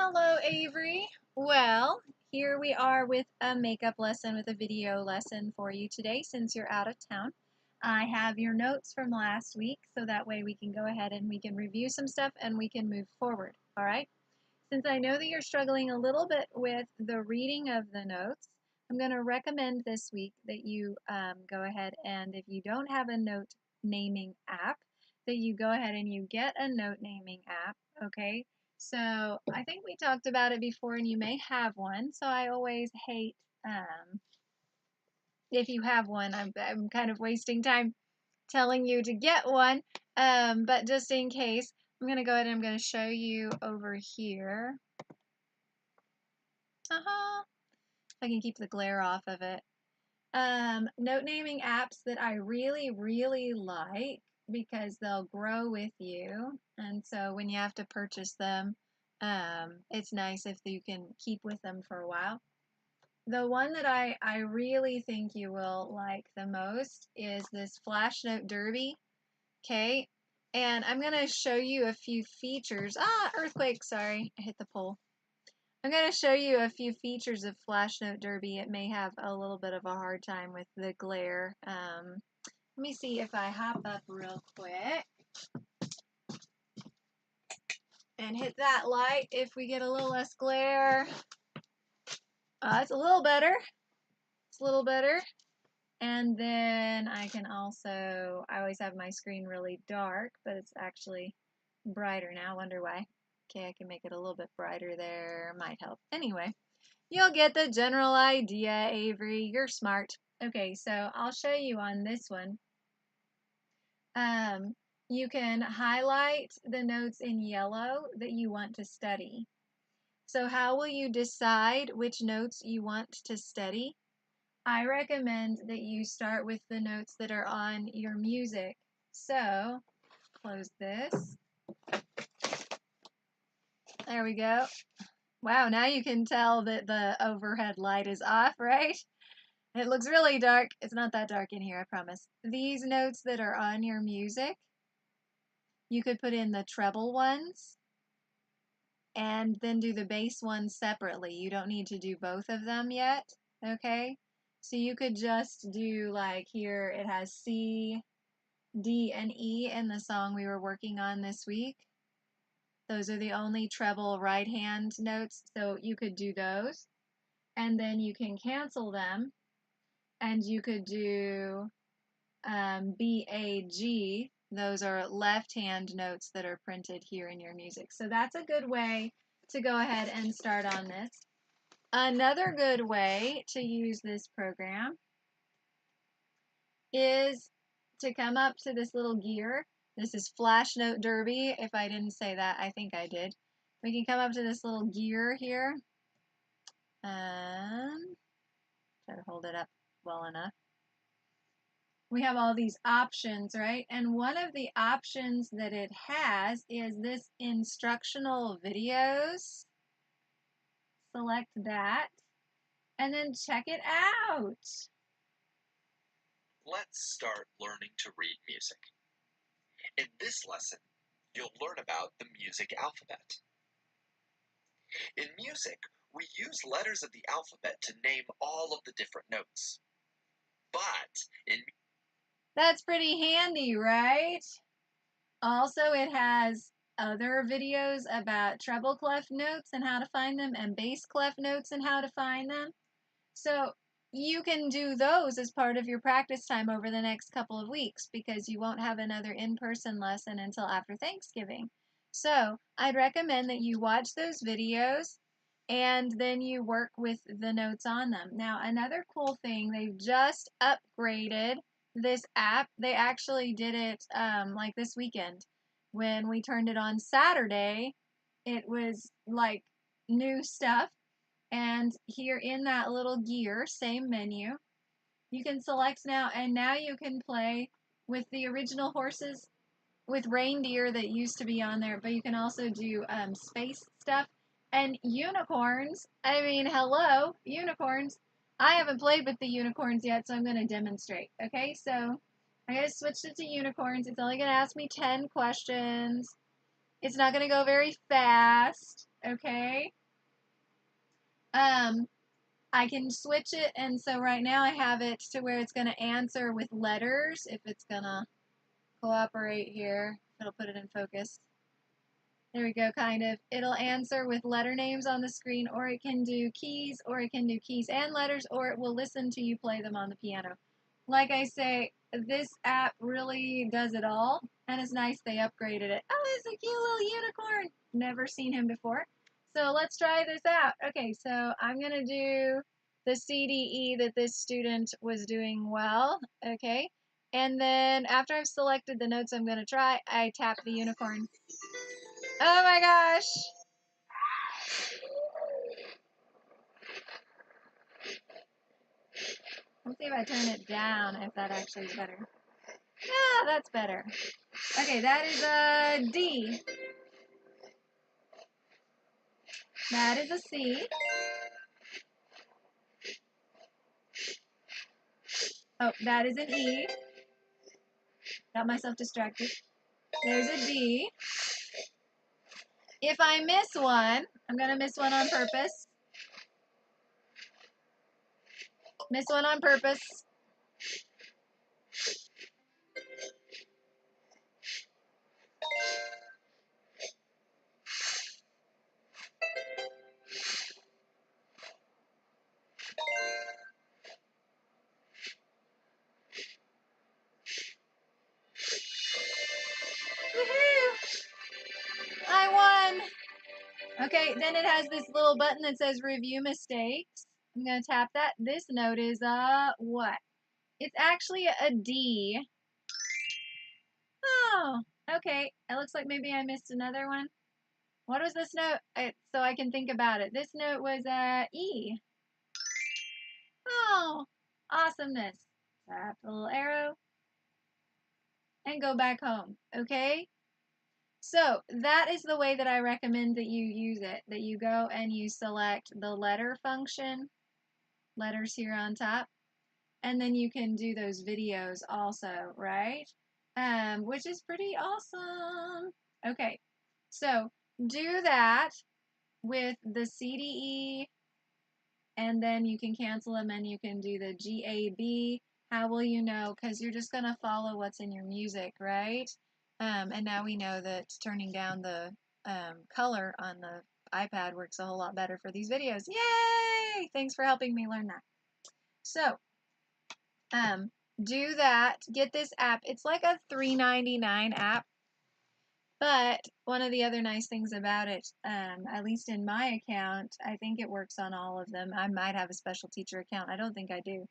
Hello, Avery. Well, here we are with a makeup lesson, with a video lesson for you today since you're out of town. I have your notes from last week, so that way we can go ahead and we can review some stuff and we can move forward, all right? Since I know that you're struggling a little bit with the reading of the notes, I'm going to recommend this week that you go ahead and if you don't have a note naming app, that you go ahead and you get a note naming app, okay? So I think we talked about it before and you may have one, so I always hate if you have one, I'm kind of wasting time telling you to get one, but just in case, I'm going to go ahead and I'm going to show you over here. If I can keep the glare off of it. Note naming apps that I really like because they'll grow with you, and so when you have to purchase them, it's nice if you can keep with them for a while. The one that I really think you will like the most is this Flash Note Derby, okay? And I'm going to show you a few features. Earthquake, sorry, I hit the pole. I'm going to show you a few features of Flash Note Derby. It may have a little bit of a hard time with the glare. Let me see if I hop up real quick and hit that light if we get a little less glare. It's a little better. It's a little better. And then I can also, I always have my screen really dark, but it's actually brighter now. Wonder why. Okay, I can make it a little bit brighter there. Might help. Anyway, you'll get the general idea, Avery. You're smart. Okay, so I'll show you on this one. You can highlight the notes in yellow that you want to study. So how will you decide which notes you want to study? I recommend that you start with the notes that are on your music. So, close this. There we go. Wow, now you can tell that the overhead light is off, right? It looks really dark. It's not that dark in here, I promise. These notes that are on your music, you could put in the treble ones and then do the bass ones separately. You don't need to do both of them yet, okay? So you could just do like here, it has C, D, and E in the song we were working on this week. Those are the only treble right hand notes, so you could do those. And then you can cancel them, and you could do B, A, G. Those are left hand notes that are printed here in your music. So that's a good way to go ahead and start on this. Another good way to use this program is to come up to this little gear. This is Flash Note Derby. If I didn't say that, I think I did. We can come up to this little gear here. Try to hold it up well enough. We have all these options, right? And one of the options that it has is this instructional videos. Select that and then check it out. Let's start learning to read music. In this lesson, you'll learn about the music alphabet. In music, we use letters of the alphabet to name all of the different notes. But That's pretty handy, right? Also, it has other videos about treble clef notes and how to find them and bass clef notes and how to find them. So you can do those as part of your practice time over the next couple of weeks because you won't have another in-person lesson until after Thanksgiving. So I'd recommend that you watch those videos and then you work with the notes on them. Now, another cool thing, they've just upgraded this app. They actually did it like this weekend. When we turned it on Saturday, it was like new stuff. And here in that little gear, same menu, you can select now, and now you can play with the original horses with reindeer that used to be on there, but you can also do space stuff and unicorns. I mean, hello, unicorns. I haven't played with the unicorns yet, so I'm going to demonstrate. Okay, so I just switched it to unicorns. It's only going to ask me 10 questions. It's not going to go very fast. okay? I can switch it, and so right now I have it to where it's going to answer with letters, if it's going to cooperate here. It'll put it in focus. There we go, kind of. It'll answer with letter names on the screen, or it can do keys, or it can do keys and letters, or it will listen to you play them on the piano. Like I say, this app really does it all, and it's nice they upgraded it. Oh, it's a cute little unicorn. Never seen him before. So let's try this out. Okay, so I'm going to do the CDE that this student was doing well. Okay, and then after I've selected the notes I'm going to try, I tap the unicorn. Oh my gosh! Let's see if I turn it down, if that actually is better. Yeah, that's better. Okay, that is a D. That is a C. Oh, that is an E. Got myself distracted. There's a D. If I miss one, I'm going to miss one on purpose. Miss one on purpose. Woohoo! I won! Okay, then it has this little button that says review mistakes. I'm going to tap that. This note is what? It's actually a D. Oh, okay. It looks like maybe I missed another one. What was this note? So I can think about it. This note was E. Oh, awesomeness. Tap the little arrow and go back home. Okay? So that is the way that I recommend that you use it. That you go and you select the letter function, letters here on top, and then you can do those videos also, right? Which is pretty awesome. Okay, so do that with the CDE, and then you can cancel them and you can do the GAB. How will you know? Because you're just going to follow what's in your music, right? And now we know that turning down the color on the iPad works a whole lot better for these videos. Yay! Thanks for helping me learn that. So, do that. Get this app. It's like a $3.99 app. But one of the other nice things about it, at least in my account, I think it works on all of them. I might have a special teacher account. I don't think I do.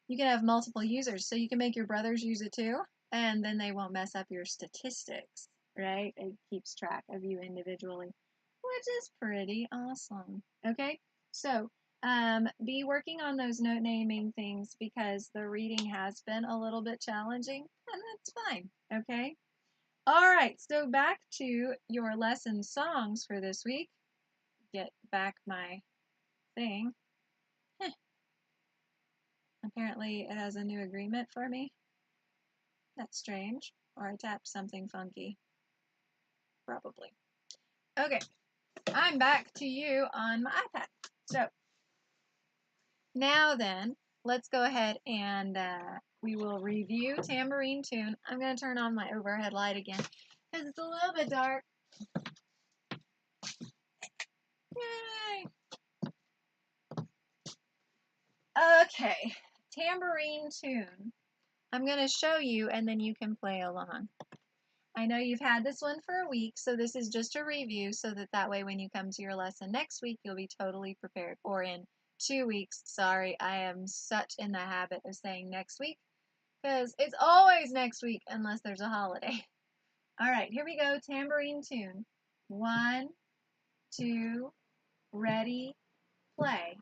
You can have multiple users, so you can make your brothers use it too, and then they won't mess up your statistics, right? It keeps track of you individually, which is pretty awesome. Okay, so be working on those note naming things because the reading has been a little bit challenging, and that's fine. Okay. All right, so back to your lesson songs for this week. Get back my thing. Heh. Apparently it has a new agreement for me. That's strange. Or I tapped something funky. Probably. Okay, I'm back to you on my iPad. So now then, let's go ahead and we will review Tambourine Tune. I'm going to turn on my overhead light again because it's a little bit dark. Yay! Okay, Tambourine Tune. I'm going to show you and then you can play along. I know you've had this one for a week, so this is just a review so that way when you come to your lesson next week, you'll be totally prepared. Or in 2 weeks. Sorry, I am such in the habit of saying next week because it's always next week unless there's a holiday. All right, here we go. Tambourine Tune. 1, 2, ready, play.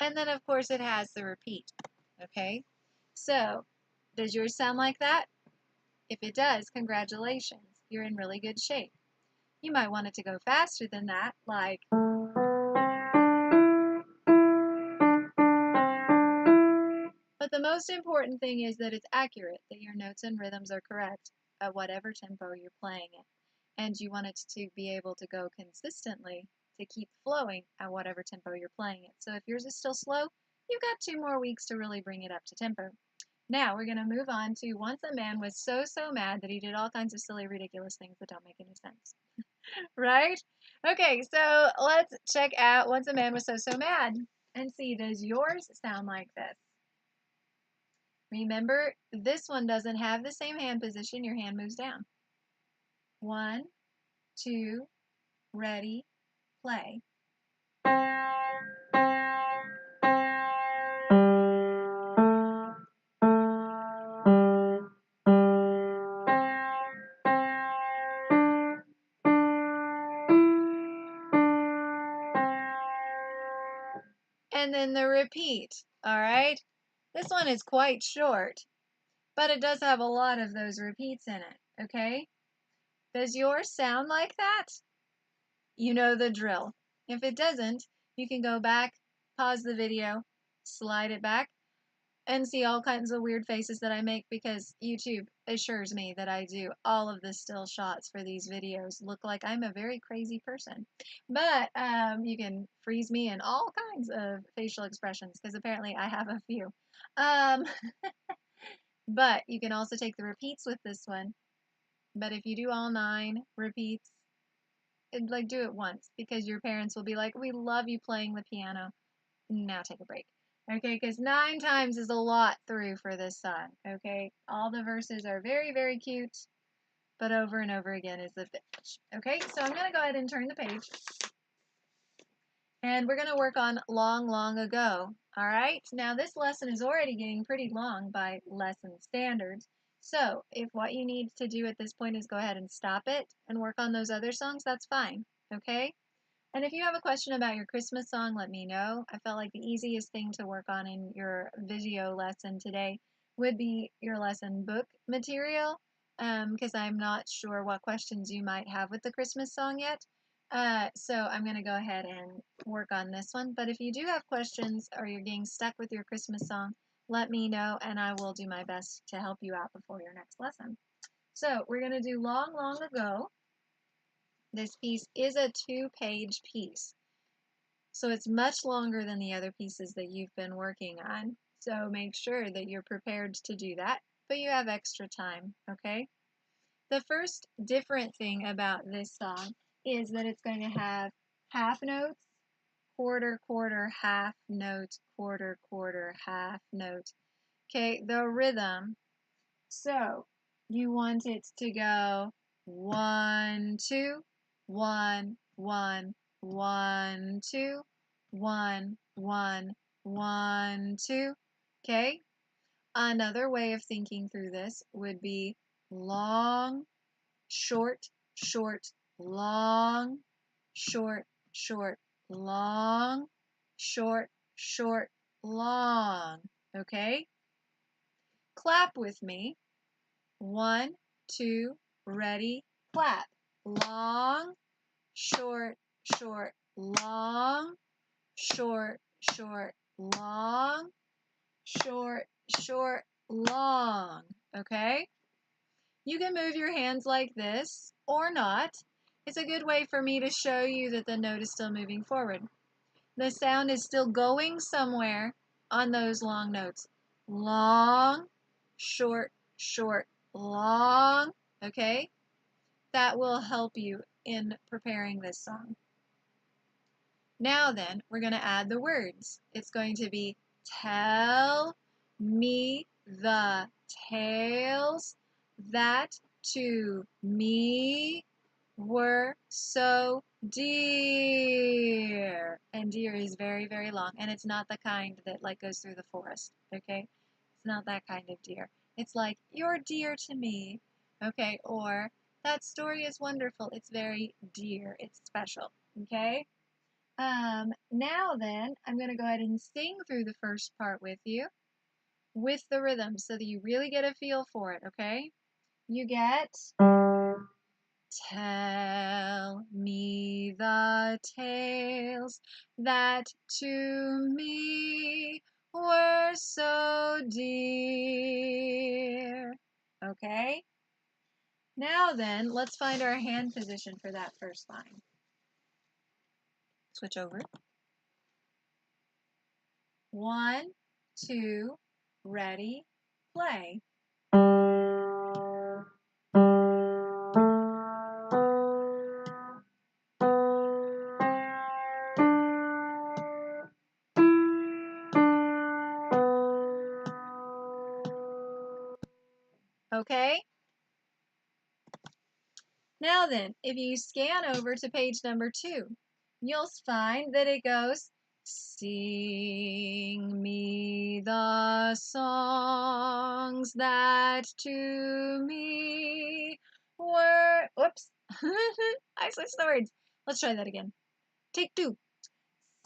And then, of course, it has the repeat. Okay? So, does yours sound like that? If it does, congratulations. You're in really good shape. You might want it to go faster than that, like... But the most important thing is that it's accurate, that your notes and rhythms are correct at whatever tempo you're playing it. And you want it to be able to go consistently to keep flowing at whatever tempo you're playing it. So if yours is still slow, you've got 2 more weeks to really bring it up to tempo. Now we're going to move on to Once a Man Was So Mad that he did all kinds of silly, ridiculous things that don't make any sense. Right? Okay, so let's check out Once a Man Was So Mad and see, does yours sound like this? Remember, this one doesn't have the same hand position. Your hand moves down. 1, 2, ready, play. And then the repeat, all right? This one is quite short, but it does have a lot of those repeats in it, okay? Does yours sound like that? You know the drill. If it doesn't, you can go back, pause the video, slide it back, and see all kinds of weird faces that I make because YouTube assures me that I do all of the still shots for these videos look like I'm a very crazy person. But you can freeze me in all kinds of facial expressions because apparently I have a few. Um, but you can also take the repeats with this one. But if you do all 9 repeats, like do it once because your parents will be like, we love you playing the piano. Now take a break. Okay, because 9 times is a lot through for this song. Okay, all the verses are very, very cute, but over and over again is the finish. Okay, so I'm going to go ahead and turn the page. And we're going to work on Long, Long Ago. All right, now this lesson is already getting pretty long by lesson standards. So if what you need to do at this point is go ahead and stop it and work on those other songs, that's fine. Okay? And if you have a question about your Christmas song, let me know. I felt like the easiest thing to work on in your video lesson today would be your lesson book material, because I'm not sure what questions you might have with the Christmas song yet. So I'm going to go ahead and work on this one. But if you do have questions or you're getting stuck with your Christmas song, let me know and I will do my best to help you out before your next lesson. So we're going to do Long, Long Ago. This piece is a 2-page piece, so it's much longer than the other pieces that you've been working on. So make sure that you're prepared to do that, but you have extra time, okay? The first different thing about this song is that it's going to have half notes, quarter, quarter, half note, quarter, quarter, half note. Okay, the rhythm. So you want it to go 1, 2, 1, 1, 1, 2, 1, 1, 1, 2. Okay? Another way of thinking through this would be long, short, short, long, short, short, long, short, short, long. Okay? Clap with me. 1, 2, ready, clap. Long, short, short, long, short, short, long, short, short, long. Okay? You can move your hands like this or not. It's a good way for me to show you that the note is still moving forward. The sound is still going somewhere on those long notes. Long, short, short, long. Okay? That will help you in preparing this song. Now then, we're going to add the words. It's going to be tell me the tales that to me were so dear. And dear is very, very long. And it's not the kind that like goes through the forest. Okay? It's not that kind of dear. It's like, you're dear to me. Okay? Or, that story is wonderful. It's very dear. It's special. Okay? Now then, I'm going to go ahead and sing through the first part with you with the rhythm so that you really get a feel for it, okay? You get, tell me the tales that to me were so dear. Okay? Now then, let's find our hand position for that first line. Switch over. 1, 2, ready, play. Okay? Now then, if you scan over to page number 2, you'll find that it goes, sing me the songs that to me were, whoops, I switched the words. Let's try that again. Take 2.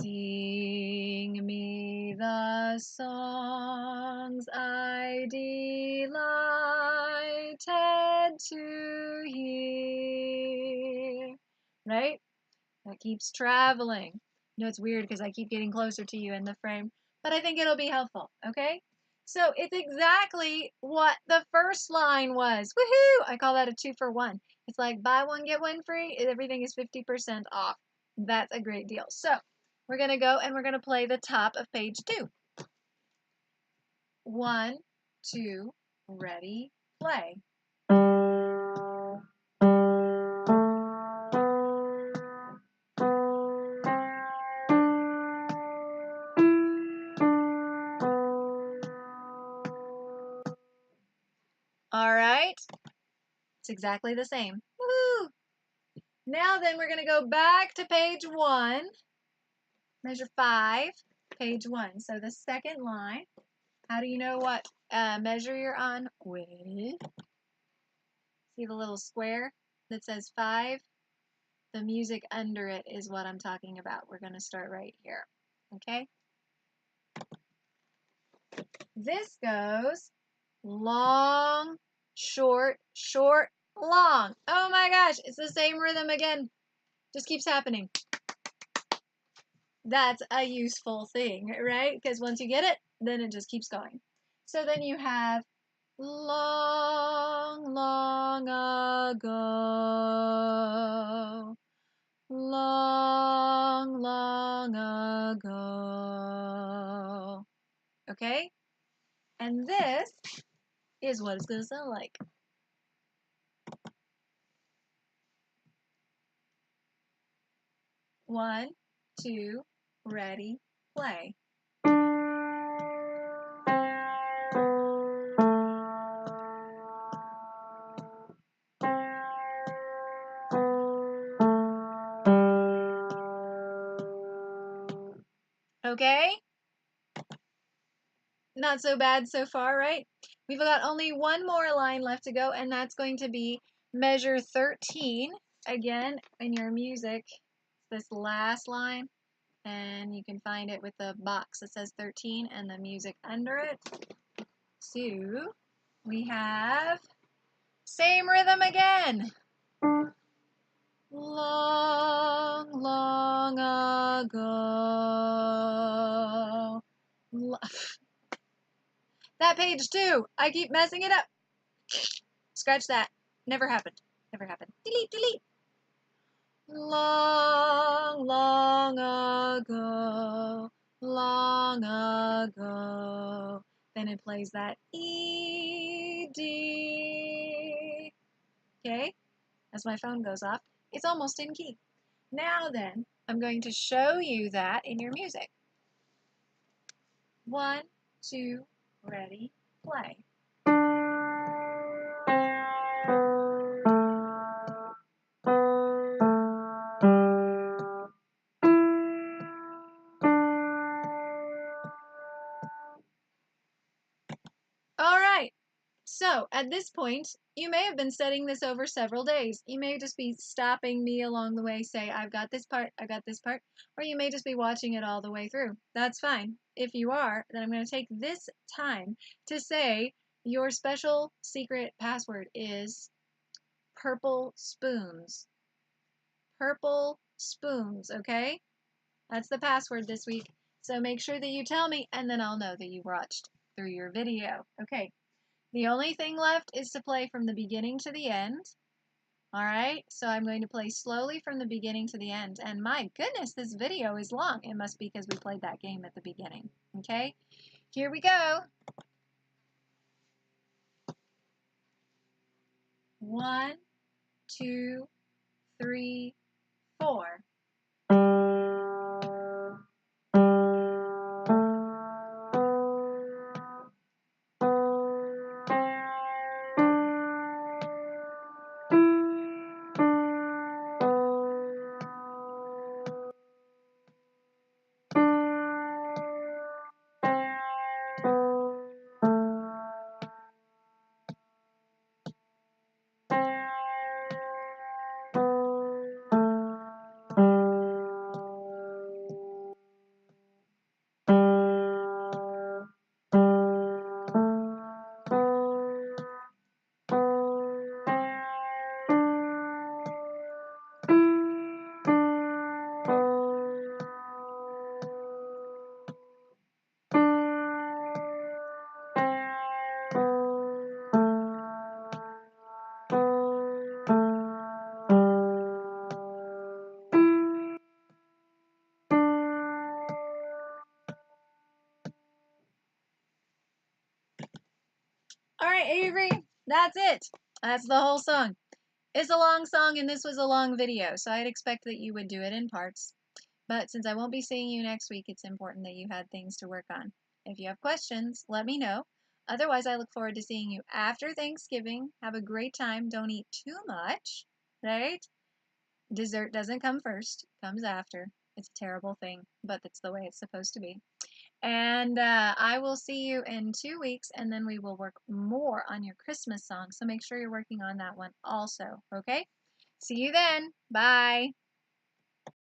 Sing me the songs I delighted to hear. Right? That keeps traveling. You know, it's weird because I keep getting closer to you in the frame, but I think it'll be helpful, okay? So it's exactly what the first line was. Woohoo! I call that a 2 for 1. It's like buy one, get one free. Everything is 50% off. That's a great deal. So we're going to go and we're going to play the top of page 2. 1, 2, ready, play. All right. It's exactly the same. Woohoo! Now then, we're going to go back to page 1. Measure 5, page 1. So the second line. How do you know what measure you're on? Well, see the little square that says 5? The music under it is what I'm talking about. We're going to start right here. Okay? This goes long, short, short, long. Oh my gosh, it's the same rhythm again. Just keeps happening. That's a useful thing, right? Because once you get it, then it just keeps going. So then you have long, long ago. Long, long ago. Okay? And this is what it's going to sound like. 1, 2, ready, play. Okay? Not so bad so far, right? We've got only one more line left to go, and that's going to be measure 13. Again, in your music, this last line, and you can find it with the box that says 13 and the music under it. So, we have same rhythm again. Long, long ago. That page too. I keep messing it up. Scratch that. Never happened. Never happened. Delete, delete. Long, long ago. Long ago. Then it plays that E, D. Okay? As my phone goes off, it's almost in key. Now then, I'm going to show you that in your music. 1, 2, ready, play. All right, so So at this point, you may have been studying this over several days. You may just be stopping me along the way, say, I've got this part, I've got this part, or you may just be watching it all the way through. That's fine. If you are, then I'm going to take this time to say your special secret password is purple spoons. Purple spoons, okay? That's the password this week. So make sure that you tell me, and then I'll know that you watched through your video. Okay. The only thing left is to play from the beginning to the end. All right, so I'm going to play slowly from the beginning to the end. And my goodness, this video is long. It must be because we played that game at the beginning. Okay, here we go. 1, 2, 3, 4. All right, Avery, that's it. That's the whole song. It's a long song and this was a long video, so I'd expect that you would do it in parts. But since I won't be seeing you next week, it's important that you had things to work on. If you have questions, let me know. Otherwise, I look forward to seeing you after Thanksgiving. Have a great time. Don't eat too much, right? Dessert doesn't come first, it comes after. It's a terrible thing, but that's the way it's supposed to be. And I will see you in 2 weeks, and then we will work more on your Christmas song. So make sure you're working on that one also, okay? See you then. Bye.